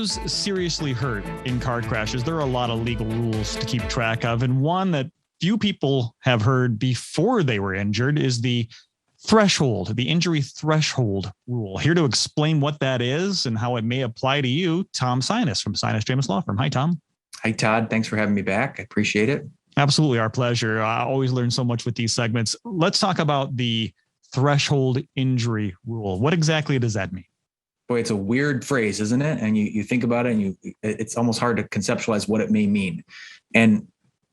those seriously hurt in car crashes, there are a lot of legal rules to keep track of. And one that few people have heard before they were injured is the threshold, the injury threshold rule. Here to explain what that is and how it may apply to you, Tom Sinas from Sinas James Law Firm. Hi, Tom. Hi, Todd. Thanks for having me back. I appreciate it. Absolutely. Our pleasure. I always learn so much with these segments. Let's talk about the threshold injury rule. What exactly does that mean? Boy, it's a weird phrase, isn't it? And you think about it and it's almost hard to conceptualize what it may mean. And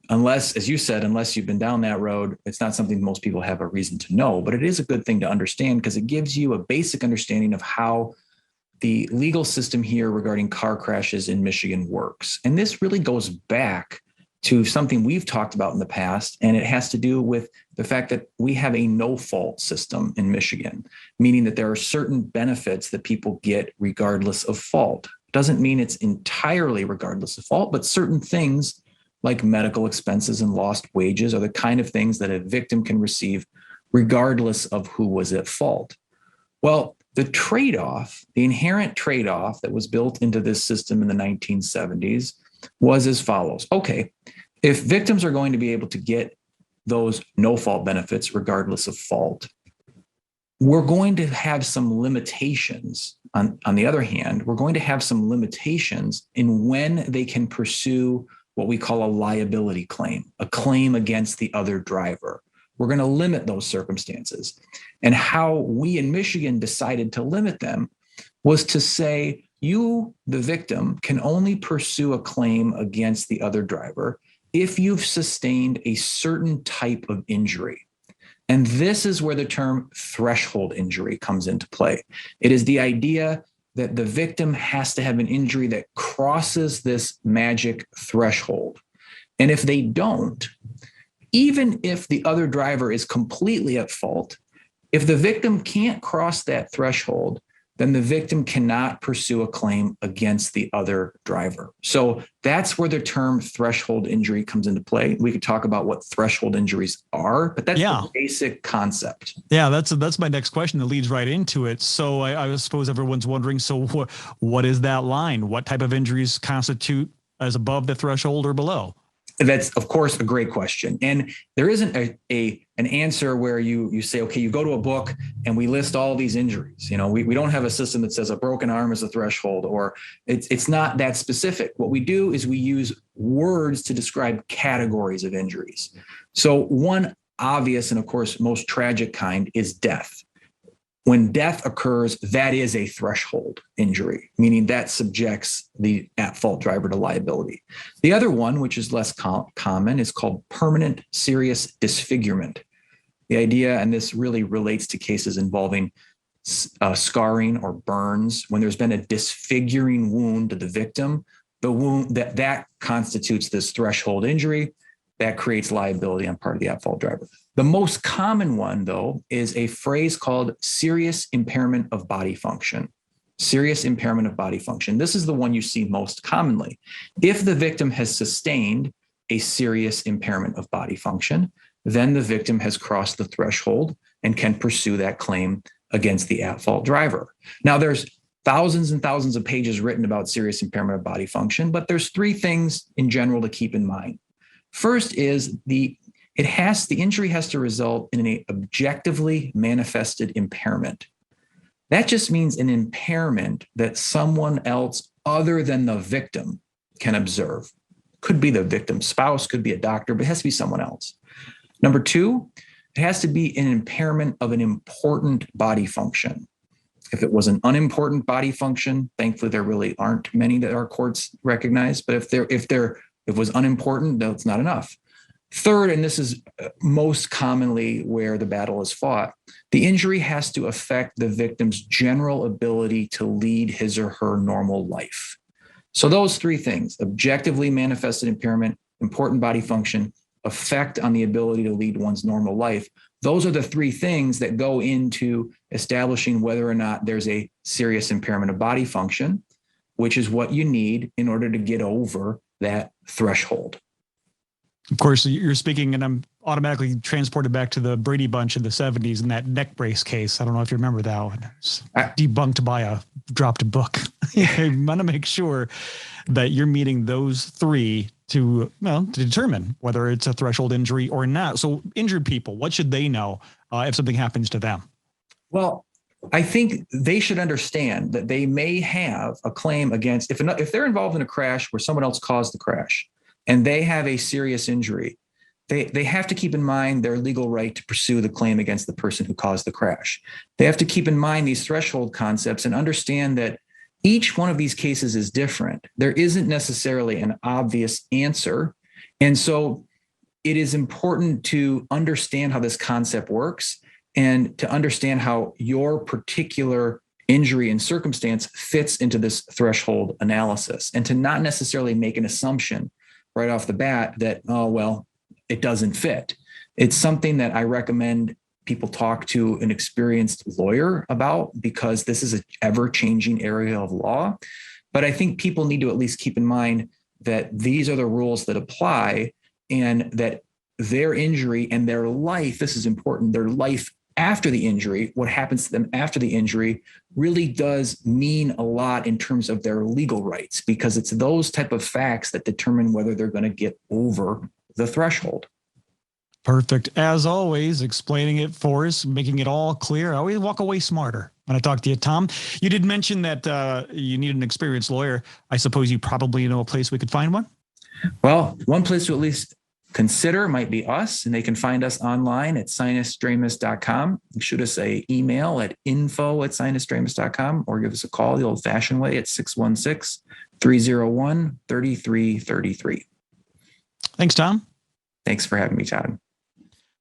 unless, as you said, unless you've been down that road, it's not something most people have a reason to know, but it is a good thing to understand because it gives you a basic understanding of how the legal system here regarding car crashes in Michigan works. And this really goes back to something we've talked about in the past, and it has to do with the fact that we have a no-fault system in Michigan, meaning that there are certain benefits that people get regardless of fault. Doesn't mean it's entirely regardless of fault, but certain things like medical expenses and lost wages are the kind of things that a victim can receive regardless of who was at fault. Well, the trade-off, the inherent trade-off that was built into this system in the 1970s was as follows. Okay, if victims are going to be able to get those no-fault benefits regardless of fault, we're going to have some limitations. On the other hand, we're going to have some limitations in when they can pursue what we call a liability claim, a claim against the other driver. We're going to limit those circumstances. And how we in Michigan decided to limit them was to say, you, the victim, can only pursue a claim against the other driver if you've sustained a certain type of injury. And this is where the term threshold injury comes into play. It is the idea that the victim has to have an injury that crosses this magic threshold. And if they don't, even if the other driver is completely at fault, if the victim can't cross that threshold, then the victim cannot pursue a claim against the other driver. So that's where the term threshold injury comes into play. We could talk about what threshold injuries are, but that's the basic concept. Yeah, that's my next question that leads right into it. So I suppose everyone's wondering, so what is that line? What type of injuries constitute as above the threshold or below? That's, of course, a great question. And there isn't an answer where you say, okay, you go to a book and we list all these injuries. You know, we don't have a system that says a broken arm is a threshold, or it's not that specific. What we do is we use words to describe categories of injuries. So one obvious and, of course, most tragic kind is death. When death occurs, that is a threshold injury, meaning that subjects the at-fault driver to liability. The other one, which is less common, is called permanent serious disfigurement. The idea, and this really relates to cases involving scarring or burns, when there's been a disfiguring wound to the victim, the wound that constitutes this threshold injury that creates liability on part of the at-fault driver. The most common one, though, is a phrase called serious impairment of body function. Serious impairment of body function. This is the one you see most commonly. If the victim has sustained a serious impairment of body function, then the victim has crossed the threshold and can pursue that claim against the at-fault driver. Now, there's thousands and thousands of pages written about serious impairment of body function, but there's three things in general to keep in mind. First is the injury has to result in an objectively manifested impairment. That just means an impairment that someone else other than the victim can observe. Could be the victim's spouse, could be a doctor, but it has to be someone else. Number two, it has to be an impairment of an important body function. If it was an unimportant body function, thankfully there really aren't many that our courts recognize, but if it was unimportant, that's not enough. Third, and this is most commonly where the battle is fought, the injury has to affect the victim's general ability to lead his or her normal life. So those three things, objectively manifested impairment, important body function, effect on the ability to lead one's normal life, those are the three things that go into establishing whether or not there's a serious impairment of body function, which is what you need in order to get over that threshold. Of course, you're speaking, and I'm automatically transported back to the Brady Bunch in the 70s and that neck brace case. I don't know if you remember that one. It's debunked by a dropped a book. You want to make sure that you're meeting those three to determine whether it's a threshold injury or not. So injured people, what should they know if something happens to them? Well, I think they should understand that they may have a claim against, if they're involved in a crash where someone else caused the crash and they have a serious injury, they have to keep in mind their legal right to pursue the claim against the person who caused the crash. They have to keep in mind these threshold concepts and understand that each one of these cases is different. There isn't necessarily an obvious answer. And so it is important to understand how this concept works and to understand how your particular injury and circumstance fits into this threshold analysis, and to not necessarily make an assumption right off the bat that, oh, well, it doesn't fit. It's something that I recommend people talk to an experienced lawyer about, because this is an ever-changing area of law. But I think people need to at least keep in mind that these are the rules that apply, and that their injury and their life, this is important, their life after the injury, what happens to them after the injury, really does mean a lot in terms of their legal rights, because it's those type of facts that determine whether they're going to get over the threshold. Perfect. As always, explaining it for us, making it all clear. I always walk away smarter when I talk to you, Tom. You did mention that you need an experienced lawyer. I suppose you probably know a place we could find one? Well, one place to at least consider might be us, and they can find us online at sinusdramus.com. Shoot us an email at info@sinusdramus.com, or give us a call the old-fashioned way at 616-301-3333. Thanks, Tom. Thanks for having me, Todd.